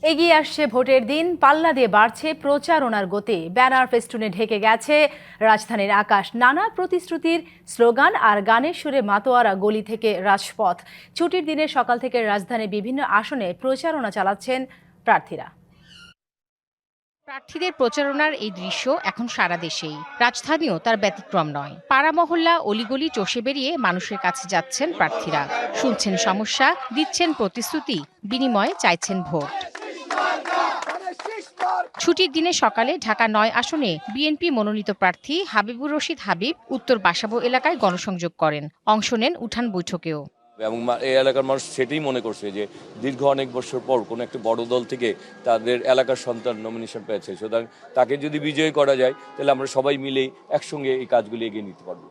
এগিয়ে আসছে ভোটের দিন, পাল্লা দিয়ে বাড়ছে প্রচারণার গতি। ব্যানার ফেস্টুনে ঢেকে গেছে রাজধানীর আকাশ। নানা প্রতিশ্রুতির স্লোগান আর গানের সুরে মাতোয়ারা গলি থেকে রাজপথ। ছুটির দিনে সকাল থেকে রাজধানীর বিভিন্ন আসনে প্রচারণা চালাচ্ছেন প্রার্থীরা। প্রার্থীদের প্রচারণার এই দৃশ্য এখন সারা দেশেই, রাজধানীও তার ব্যতিক্রম নয়। পাড়া মহল্লা অলিগলি চষে বেরিয়ে মানুষের কাছে যাচ্ছেন প্রার্থীরা, শুনছেন সমস্যা, দিচ্ছেন প্রতিশ্রুতি, বিনিময়ে চাইছেন ভোট। ছুটির দিনে সকালে ঢাকা ৯ আসনে বিএনপি মনোনীত প্রার্থী হাবিবুর রশিদ হাবিব উত্তর বাসাবো এলাকায় গণসংযোগ করেন, অংশ নেন উঠান বৈঠকেও। এবং এই এলাকার মানুষ সেটাই মনে করছে যে দীর্ঘ অনেক বছর পর কোনো একটা বড় দল থেকে তাদের এলাকার সন্তান নমিনেশন পেয়েছে, সুতরাং তাকে যদি বিজয়ী করা যায় তাহলে আমরা সবাই মিলেই একসঙ্গে এই কাজগুলি এগিয়ে নিতে পারবো।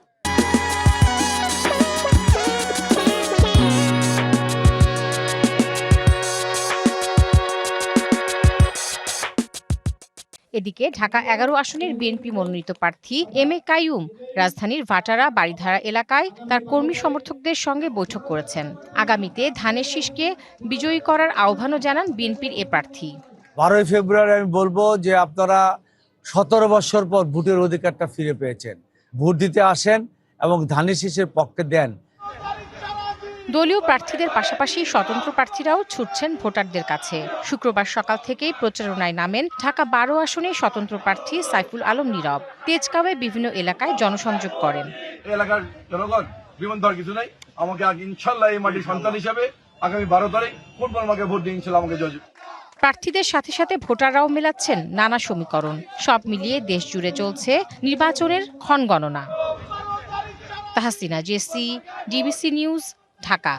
এদিকে ঢাকা ১১ আসনের বিএনপি মনোনীত প্রার্থী এম এ কাইয়ুম রাজধানীর ভাটারা বাড়িধারা এলাকায় তার কর্মী সমর্থকদের সঙ্গে বৈঠক করেছেন। আগামীতে ধানের শীষকে বিজয়ী করার আহ্বানও জানান বিএনপির এ প্রার্থী। 12ই ফেব্রুয়ারি আমি বলবো যে আপনারা 17 বছর পর ভোটের অধিকারটা ফিরে পেয়েছেন, ভোট দিতে আসেন এবং ধানের শীষের পক্ষে দেন। দলীয় প্রার্থীদের পাশাপাশি স্বতন্ত্র প্রার্থীরাও ছুটছেন ভোটারদের কাছে। শুক্রবার সকাল থেকেই প্রচারণায় নামেন ঢাকা 12 আসনে স্বতন্ত্র প্রার্থী সাইফুল আলম নীরব। তেজগাঁওয়ে বিভিন্ন এলাকায় জনসংযোগ করেন। এলাকার জনগণ বিমান দেওয়ার কিছু নাই, আমাকে ইনশাল্লাহ এই মাটির সন্তান হিসেবে আগামী 12 তারিখ ফুটবল মাঠে ভোট দিয়ে ইনশাল্লাহ আমাকে জয়। প্রার্থীদের সাথে সাথে ভোটাররাও মেলাচ্ছেন নানা সমীকরণ। সব মিলিয়ে দেশ জুড়ে চলছে নির্বাচনের ক্ষণগণনা। Tahsina Jesy, DBC news, Dhaka.